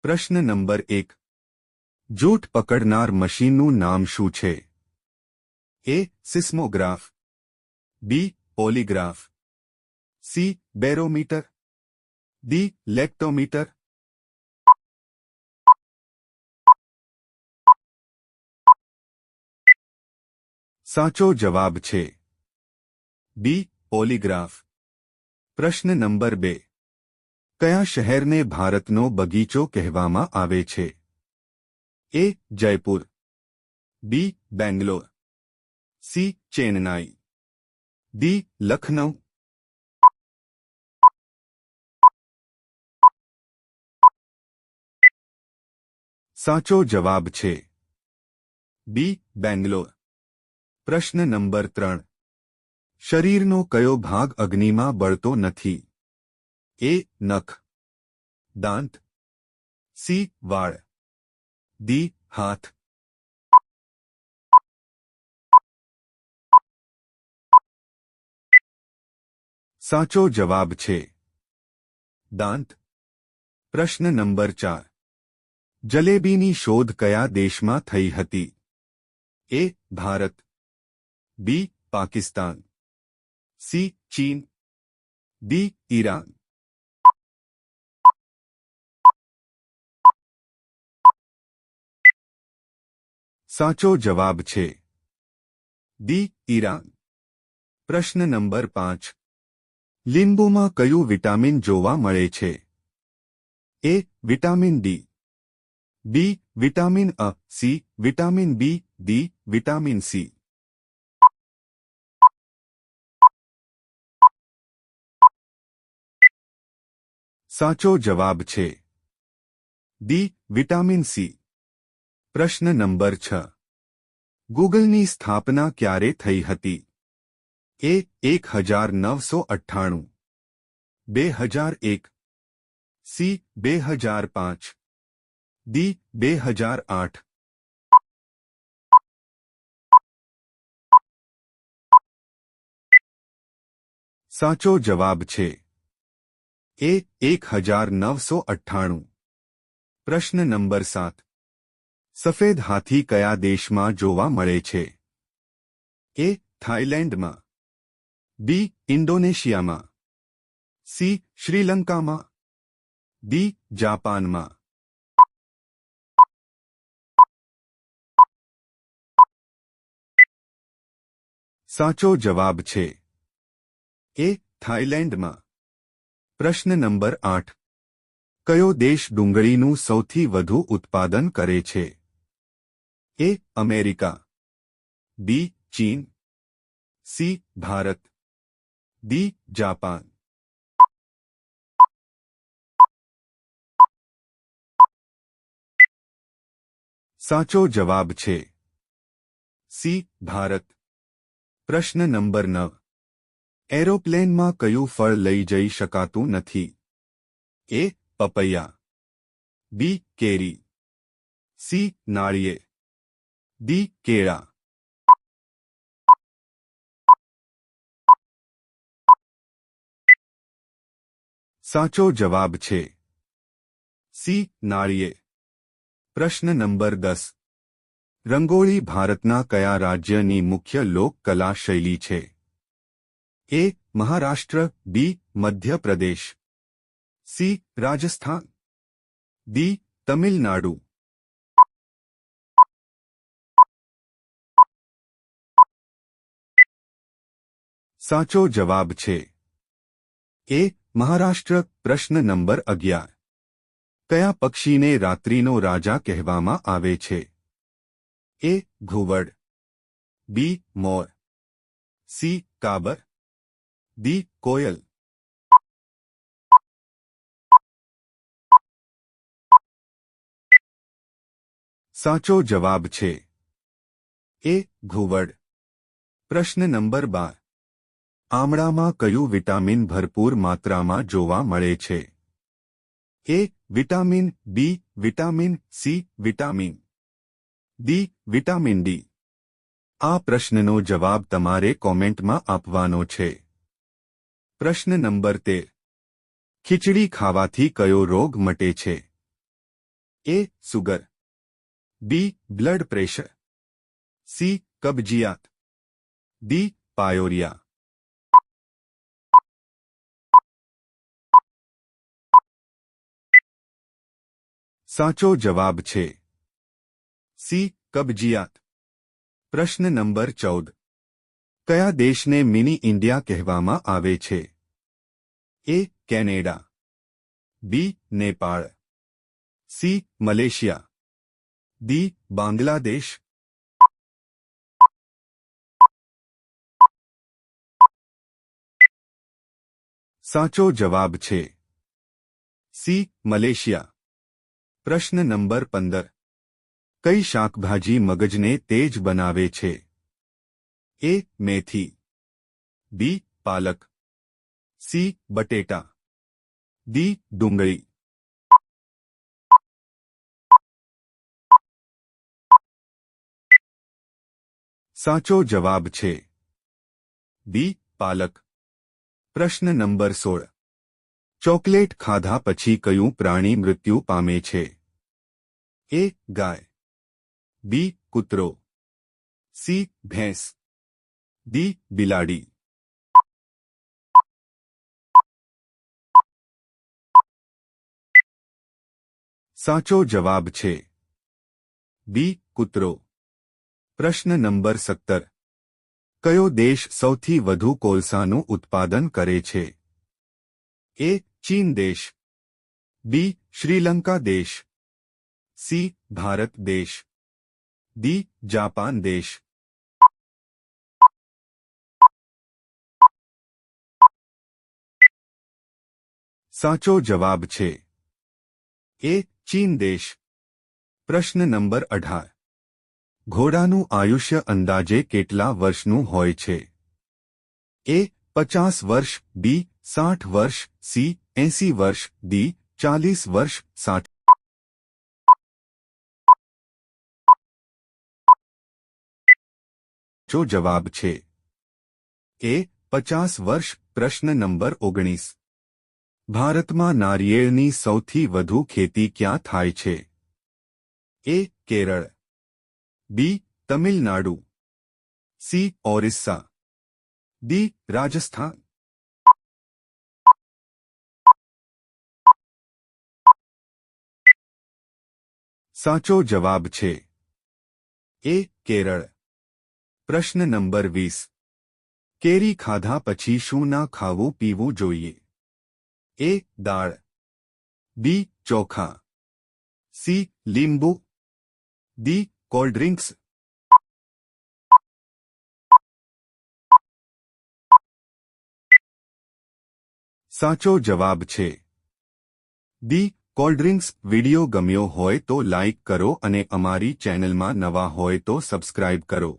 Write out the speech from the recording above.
પ્રશ્ન નંબર 1. જૂઠ પકડનાર મશીનનું નામ શું છે? A. Seismograph, B. Polygraph, C. Barometer, D. Lactometer. સાચો જવાબ છે બી. પોલીગ્રાફ. પ્રશ્ન નંબર 2. કયા શહેરને ભારતનો બગીચો કહેવામાં આવે છે? એ. જયપુર, બી. બેંગ્લોર, સી. ચેન્નાઈ, ડી. લખનઉ. સાચો જવાબ છે બી. બેંગ્લોર. પ્રશ્ન નંબર 3. શરીરનો કયો ભાગ અગ્નિમાં બળતો નથી? એ. નખ, દાંત, સી. વાળ, ડી. હાથ. સાચો જવાબ છે દાંત. પ્રશ્ન નંબર 4. જલેબીની શોધ કયા દેશમાં થઈ હતી? A. Bharat, B. Pakistan, C. ચીન, ડી. ઈરાન. સાચો જવાબ છે ડી. ઈરાન. પ્રશ્ન નંબર 5. લીંબુમાં કયું વિટામિન જોવા મળે છે? A. Vitamin D, B. Vitamin અ, C. Vitamin B, D. Vitamin C. સાચો જવાબ છે ડી. Vitamin C. પ્રશ્ન નંબર 6. ગૂગલની સ્થાપના ક્યારે થઈ હતી? એ. 1998, 2001, સી. 2005, ડી. 2008. સાચો જવાબ છે એ. 1998. પ્રશ્ન નંબર 7. સફેદ હાથી કયા દેશમાં જોવા મળે છે? એ. થાઇલેન્ડમાં, બી. ઇન્ડોનેશિયામાં, સી. શ્રીલંકામાં, ડી. જાપાનમાં. સાચો જવાબ છે એ. થાઇલેન્ડમાં. પ્રશ્ન નંબર 8. કયો દેશ ડુંગળીનું સૌથી વધુ ઉત્પાદન કરે છે? એ. અમેરિકા, બી. ચીન, સી. ભારત, ડી. જાપાન. સાચો જવાબ છે સી. ભારત. પ્રશ્ન નંબર 9. એરોપ્લેનમાં કયું ફળ લઈ જઈ શકાતું નથી? એ. પપૈયા, બી. કેરી, સી. નાળિયેર, ડી. કેળા. સાચો જવાબ છે સી. નાળિયેર. પ્રશ્ન નંબર 10. રંગોળી ભારતના કયા રાજ્યની મુખ્ય લોક કલા શૈલી છે? એ. મહારાષ્ટ્ર, બી. મધ્યપ્રદેશ, સી. રાજસ્થાન, ડી. તમિલનાડુ. સાચો જવાબ છે એ. મહારાષ્ટ્ર. પ્રશ્ન નંબર 11. કયા પક્ષીને રાત્રિનો રાજા કહેવામાં આવે છે? એ. ઘુવડ, બી. મોર, સી. કાબર, ડી. કોયલ. સાચો જવાબ છે એ. ઘુવડ. પ્રશ્ન નંબર 12. આમળામાં કયું વિટામિન ભરપૂર માત્રામાં જોવા મળે છે? A. Vitamin, B. Vitamin C, vitamin D. Vitamin D. આ પ્રશ્નનો જવાબ તમારે કોમેન્ટમાં આપવાનો છે. પ્રશ્ન નંબર 13. ખીચડી ખાવાથી કયો રોગ મટે છે? A sugar, B blood pressure, C કબજિયાત, ડી પાયોરિયા. સાચો જવાબ છે સી કબજિયાત. પ્રશ્ન નંબર 14. કયા દેશને મિની ઇન્ડિયા કહેવામાં આવે છે? A Canada, B Nepal, C Malaysia, D Bangladesh. સાચો જવાબ છે સી મલેશિયા. પ્રશ્ન નંબર 15. કઈ શાકભાજી મગજને તેજ બનાવે છે? એ મેથી, બી પાલક, સી બટેટા, ડી ડુંગળી. સાચો જવાબ છે બી પાલક. પ્રશ્ન નંબર 16. ચોકલેટ ખાધા પછી કયું પ્રાણી મૃત્યુ પામે છે? એ ગાય, બી કૂતરો, સી ભેંસ, ડી બિલાડી. સાચો જવાબ છે બી કૂતરો. પ્રશ્ન નંબર 17. કયો દેશ સૌથી વધુ કોલસાનું ઉત્પાદન કરે છે? એ ચીન દેશ, બી શ્રીલંકા દેશ, સી ભારત દેશ, ડી જાપાન દેશ. સાચો જવાબ છે એ ચીન દેશ. પ્રશ્ન નંબર 18. ઘોડાનું આયુષ્ય અંદાજે કેટલા વર્ષનું હોય છે? એ 50 વર્ષ, બી 60 વર્ષ, સી 80 વર્ષ, ડી 40 વર્ષ. સાચો જવાબ છે એ 50 વર્ષ. પ્રશ્ન નંબર 19. ભારતમાં નારિયેળની સૌથી વધુ ખેતી ક્યાં થાય છે? એ કેરળ, બી તમિલનાડુ, સી ઓરિસ્સા, ડી રાજસ્થાન. સાચો જવાબ છે એ કેરળ. પ્રશ્ન નંબર 20. કેરી ખાધા પછી શું ના ખાવું પીવું જોઈએ? એ દાળ, બી ચોખા, સી લીંબુ, ડી કોલ્ડ ડ્રિંક્સ. સાચો જવાબ છે ડી કોલ્ડ ડ્રિંક્સ. વિડિયો ગમ્યો હોય તો લાઇક કરો અને અમારી ચેનલમાં નવા હોય તો સબસ્ક્રાઇબ કરો.